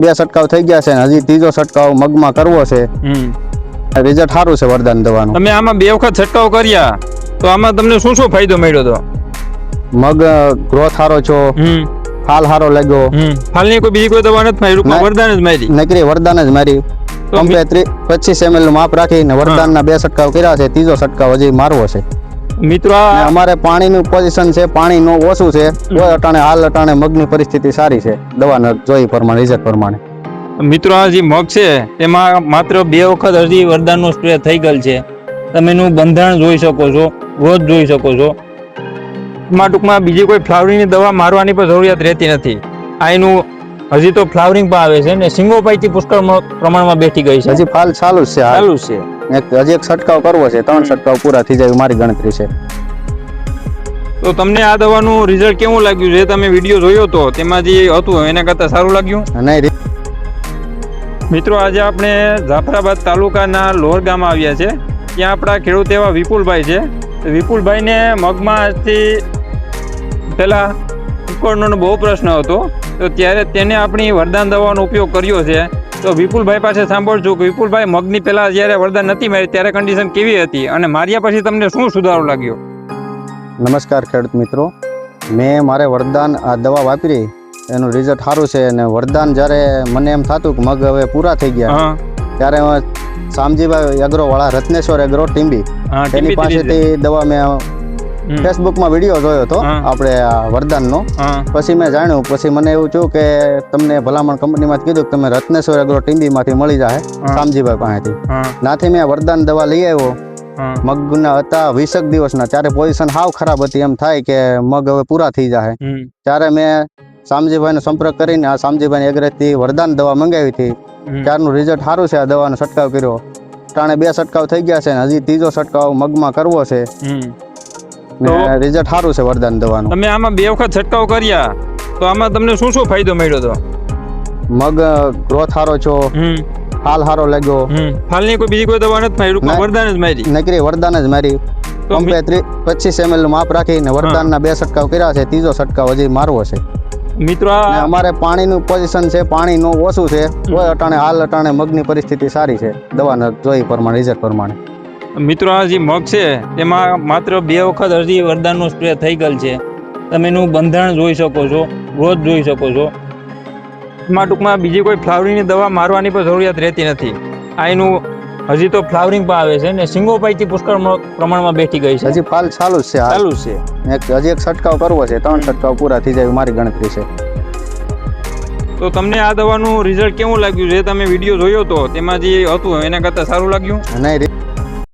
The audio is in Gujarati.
બે છંટકાવ થઈ ગયા છે ને હજી ત્રીજો છંટકાવ મગમાં કરવો છે. રિઝલ્ટ સારું છે વરદાન દવાનું. તમે આમાં 2 વખત છંટકાવ કર્યા તો આમાં તમને શું શું ફાયદો મળ્યો તો? મગ ગ્રોથ સારો છો, ફાલ સારો લાગ્યો. ફાલની કોઈ બીજી કોઈ દવા નથી મારી, રૂપમાં વરદાન જ મારી? નકરી વરદાન જ મારી. કમ્પ્લેટ 25 ml નું માપ રાખીને વરદાનના 2 છંટકાવ કર્યા છે, ત્રીજો છંટકાવ હજી મારવો છે. મિત્રો અમારે પાણીનું પોઝિશન છે, પાણી નો ઓછું છે, તો હાલ અટાણે મગની પરિસ્થિતિ સારી છે દવાના જોઈ પ્રમાણે, રિઝલ્ટ પ્રમાણે. મિત્રો આ જે મગ છે તેમાં માત્ર 2 વખત હજી વરદાનનો સ્પ્રે થઈ ગયેલ છે. તમે એનું બંધારણ જોઈ શકો છો, ગ્રોથ જોઈ શકો છો. એમાં ટૂંકમાં બીજી કોઈ ફ્લાવરિંગની દવા મારવાની પણ જરૂરિયાત રહેતી નથી. આ એનું હજી તો ફ્લાવરિંગ પણ આવે છે ને સિંગોપાઈથી પુષ્કળ પ્રમાણમાં બેઠી ગઈ છે. હજી ફાલ ચાલુ છે. હજી એક છંટકાવ કરવો છે, 3 છંટકાવ પૂરા થઈ જાય મારી ગણતરી છે. તો તમને આ દવાનું રિઝલ્ટ કેવું લાગ્યું છે? તમે વિડીયો જોયો તો તેમાં જે હતું એના કરતા સારું લાગ્યું? નહીં. મિત્રો આજે આપણે જાફરાબાદ તાલુકાના લોર ગામ આવ્યા છે. ત્યાં આપણા ખેડૂત એવા વિપુલભાઈ છે. વિપુલભાઈને મગમાંથી પહેલા ઉકળનો બહુ પ્રશ્ન હતો, તો ત્યારે તેને આપણી વરદાન દવાનો ઉપયોગ કર્યો છે. તો વિપુલભાઈ પાસે સાંભળજો કે વિપુલભાઈ મગની પહેલા જ્યારે વરદાન નથી મારી ત્યારે કન્ડિશન કેવી હતી અને માર્યા પછી તમને શું સુધારો લાગ્યો? નમસ્કાર ખેડૂત મિત્રો, મેં મારે વરદાન આ દવા વાપરી, એનું રિઝલ્ટ સારું છે. અને વરદાન જ્યારે મને એમ થતું કે મગ હવે પૂરા થઈ ગયા, ત્યારે શામજીભાઈ એગ્રો વાળા રત્નેશ્વર એગ્રો ટીંબી એની પાસેથી દવા મેં ફેસબુકમાં વિડીયો જોયો હતો આપણે વરદાનનો. પછી મેં જાણ્યું, પછી મને એવું થયું કે તમને ભલામણ કંપનીમાં કીધું કે તમે રત્નેશ્વર એગ્રો ટીંબીમાંથી મળી જાય શામજીભાઈ પાસેથી. નાથી મેં વરદાન દવા લઈ આવ્યો. મગના હતા 20 દિવસના, ત્યારે પોઝિશન હાવ ખરાબ હતી, એમ થાય કે મગ હવે પૂરા થઈ જાય. ત્યારે મેં શામજીભાઈનો સંપર્ક કરીને આ શામજીભાઈ એગ્રેથી વરદાન દવા મંગાવી હતી. ત્યારનું રિઝલ્ટ સારું છે. આ દવાનો છંટકાવ કર્યો, ટાણે 2 છંટકાવ થઈ ગયા છે ને હજી ત્રીજો છંટકાવ મગમાં કરવો છે. રિઝલ્ટ સારું છે વરદાન દવાનું. તમે આમાં 2 વખત છંટકાવ કર્યા તો આમાં તમને શું શું ફાયદો મળ્યો તો? મગ ગ્રોથ સારો છો, ફાલ સારો લાગ્યો. ફાલની કોઈ બીજી કોઈ દવા નથી મારી, રૂપમાં વરદાન જ મારી? નકરી વરદાન જ મારી. કમ્પ્લેટ 25 ml નું માપ રાખીને વરદાનના 2 છંટકાવ કર્યા છે, ત્રીજો છંટકાવ હજી મારવો છે. મિત્રો અમારે પાણીનું પોઝિશન છે, પાણી નો ઓછું છે, તો હાલ અટાણે મગની પરિસ્થિતિ સારી છે દવાના જોઈ પ્રમાણે, રિઝલ્ટ પ્રમાણે. મિત્રો આ જે મગ છે તેમાં માત્ર 2 વખત હજી વરદાનનો સ્પ્રે થઈ ગયેલ છે. તમે એનું બંધારણ જોઈ શકો છો, ગ્રોથ જોઈ શકો છો. એમાં ટૂંકમાં બીજી કોઈ ફ્લાવરિંગની દવા મારવાની પણ જરૂરિયાત રહેતી નથી. આ એનું હજી તો ફ્લાવરિંગ પણ આવે છે ને સિંગોપાઈથી પુષ્કળ પ્રમાણમાં બેઠી ગઈ છે. હજી ફાલ ચાલુ છે. હજી એક છંટકાવ કરવો છે, 3 છંટકાવ પૂરા થઈ જાય મારી ગણતરી છે. તો તમને આ દવાનું રિઝલ્ટ કેવું લાગ્યું છે? તમે વિડીયો જોયો તો તેમાં જે હતું એના કરતા સારું લાગ્યું? નહીં.